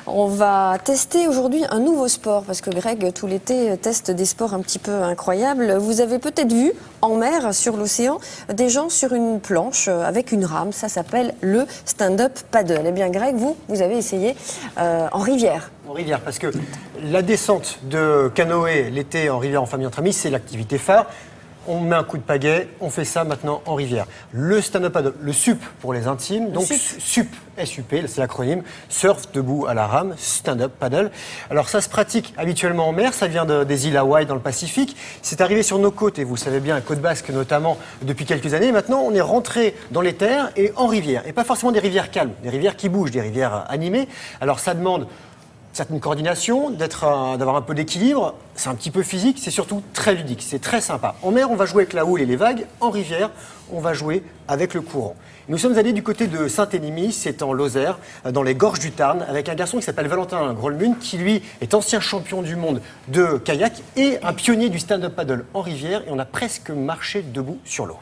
On va tester aujourd'hui un nouveau sport parce que Greg, tout l'été, teste des sports un petit peu incroyables. Vous avez peut-être vu en mer, sur l'océan, des gens sur une planche avec une rame. Ça s'appelle le stand-up paddle. Eh bien Greg, vous avez essayé en rivière. En rivière, parce que la descente de canoë l'été en rivière en famille entre amis, c'est l'activité phare. On met un coup de pagaie, on fait ça maintenant en rivière. Le stand-up paddle, le SUP pour les intimes, donc SUP, S-U-P, c'est l'acronyme, surf debout à la rame, stand-up paddle. Alors ça se pratique habituellement en mer, ça vient des îles Hawaï dans le Pacifique. C'est arrivé sur nos côtes, et vous savez bien, Côte Basque notamment, depuis quelques années. Maintenant, on est rentré dans les terres et en rivière. Et pas forcément des rivières calmes, des rivières qui bougent, des rivières animées. Alors ça demande certaine coordination, d'avoir un peu d'équilibre, c'est un petit peu physique, c'est surtout très ludique, c'est très sympa. En mer, on va jouer avec la houle et les vagues, en rivière, on va jouer avec le courant. Nous sommes allés du côté de Saint-Émilion, c'est en Lozère, dans les gorges du Tarn, avec un garçon qui s'appelle Valentin Grolmune, qui lui est ancien champion du monde de kayak et un pionnier du stand-up paddle en rivière, et on a presque marché debout sur l'eau.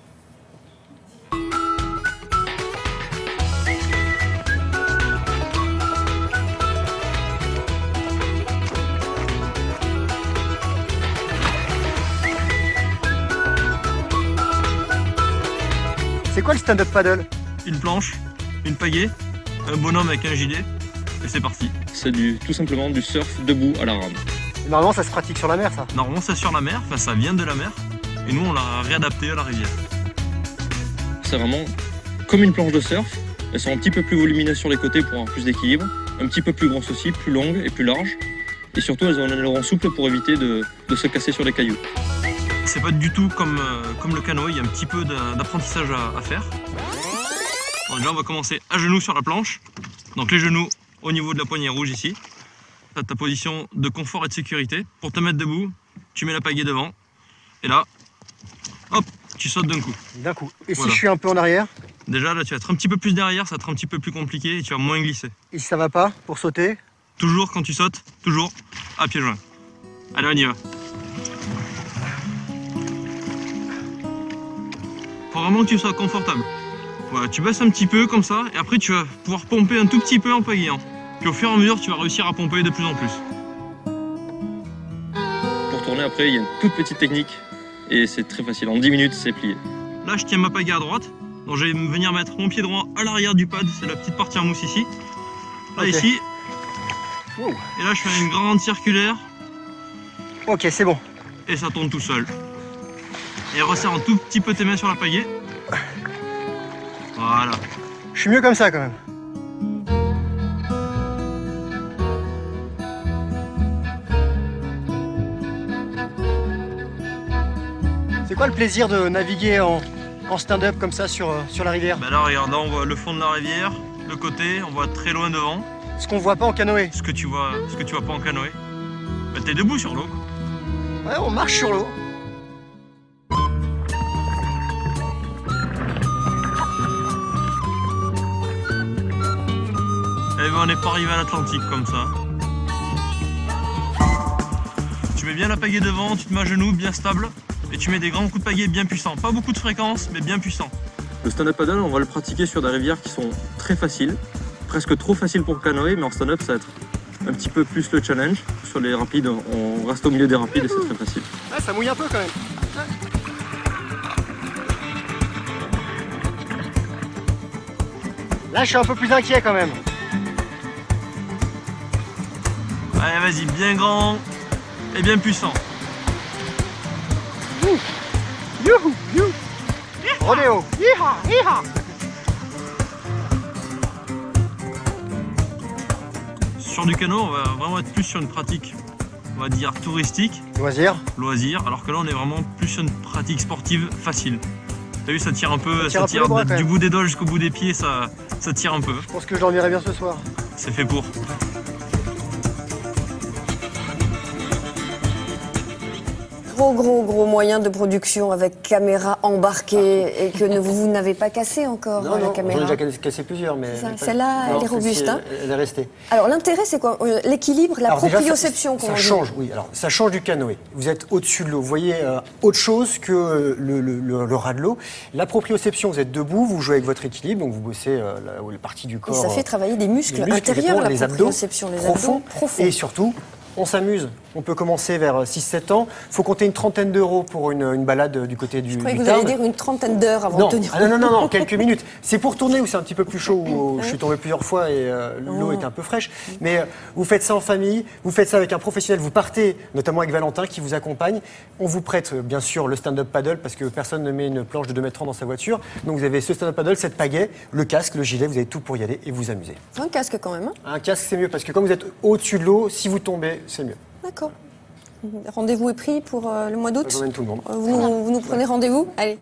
C'est quoi le stand-up paddle? Une planche, une pagaie, un bonhomme avec un gilet, et c'est parti. C'est tout simplement du surf debout à la rame. Normalement, ça se pratique sur la mer, ça? Normalement, c'est sur la mer, enfin ça vient de la mer, et nous on l'a réadapté à la rivière. C'est vraiment comme une planche de surf. Elles sont un petit peu plus volumineuses sur les côtés pour avoir plus d'équilibre, un petit peu plus grosses aussi, plus longues et plus larges. Et surtout, elles ont un aileron souple pour éviter de se casser sur les cailloux. C'est pas du tout comme le canoë, il y a un petit peu d'apprentissage à faire. Donc là on va commencer à genoux sur la planche. Donc les genoux au niveau de la poignée rouge ici. Tu as ta position de confort et de sécurité. Pour te mettre debout, tu mets la pagaie devant. Et là, hop, tu sautes d'un coup. D'un coup. Et voilà. Si je suis un peu en arrière? Déjà là tu vas être un petit peu plus derrière, ça va être un petit peu plus compliqué et tu vas moins glisser. Et si ça va pas pour sauter? Toujours quand tu sautes, toujours à pieds joints. Allez, on y va. Faut vraiment que tu sois confortable. Voilà, tu baisses un petit peu comme ça et après tu vas pouvoir pomper un tout petit peu en pagayant. Puis au fur et à mesure tu vas réussir à pomper de plus en plus. Pour tourner après il y a une toute petite technique et c'est très facile, en 10 minutes c'est plié. Là je tiens ma pagaie à droite, donc je vais venir mettre mon pied droit à l'arrière du pad, c'est la petite partie en mousse ici. Là ici. Wow. Et là je fais une grande circulaire. Ok, c'est bon. Et ça tourne tout seul. Et resserre un tout petit peu tes mains sur la pagaie. Voilà. Je suis mieux comme ça quand même. C'est quoi le plaisir de naviguer en stand-up comme ça sur la rivière? Bah là regarde, là on voit le fond de la rivière, le côté, on voit très loin devant. Ce qu'on voit pas en canoë. Ce que tu vois pas en canoë. Bah t'es debout sur l'eau. Ouais, on marche sur l'eau. Eh ben on n'est pas arrivé à l'Atlantique comme ça. Tu mets bien la pagaie devant, tu te mets à genoux, bien stable, et tu mets des grands coups de pagaie bien puissants. Pas beaucoup de fréquence, mais bien puissants. Le stand-up paddle, on va le pratiquer sur des rivières qui sont très faciles, presque trop faciles pour le canoë, mais en stand-up ça va être un petit peu plus le challenge. Sur les rapides, on reste au milieu des rapides et c'est très facile. Ouais, ça mouille un peu quand même. Là je suis un peu plus inquiet quand même. Allez, vas-y, bien grand et bien puissant. Youhou, youhou. Rodéo. Hi-ha, hi-ha. Sur du canot, on va vraiment être plus sur une pratique, on va dire touristique. Loisir, alors que là on est vraiment plus sur une pratique sportive facile. T'as vu, ça tire un peu, ça tire bras, du bout des doigts jusqu'au bout des pieds, ça tire un peu. Je pense que je dormirai bien ce soir. C'est fait pour. gros moyen de production avec caméra embarquée et que vous n'avez pas cassé encore la caméra. J'en ai déjà cassé plusieurs, mais... Celle-là, elle est robuste. Hein. Elle est restée. Alors l'intérêt, c'est quoi? L'équilibre, la proprioception, ça change, oui. Alors, ça change du canoë. Vous êtes au-dessus de l'eau. Vous voyez autre chose que le ras de l'eau. La proprioception, vous êtes debout, vous jouez avec votre équilibre, donc vous bossez la partie du corps. Et ça fait travailler des muscles intérieurs, la proprioception, les abdos profonds. Et surtout, on s'amuse. On peut commencer vers 6-7 ans. Il faut compter une trentaine d'euros pour une balade du côté du Je croyais que vous alliez dire une trentaine d'heures avant de tenir. Non, quelques minutes. C'est pour tourner où c'est un petit peu plus chaud, où je suis tombé plusieurs fois et l'eau est un peu fraîche. Mais vous faites ça en famille, vous faites ça avec un professionnel. Vous partez, notamment avec Valentin qui vous accompagne. On vous prête bien sûr le stand-up paddle parce que personne ne met une planche de 2,30 m dans sa voiture. Donc vous avez ce stand-up paddle, cette pagaie, le casque, le gilet, vous avez tout pour y aller et vous amuser. Un casque quand même. Hein. Un casque c'est mieux parce que quand vous êtes au-dessus de l'eau, si vous tombez, c'est mieux. D'accord. Rendez-vous est pris pour le mois d'août. J'emmène tout le monde. Vous nous prenez rendez-vous? Allez.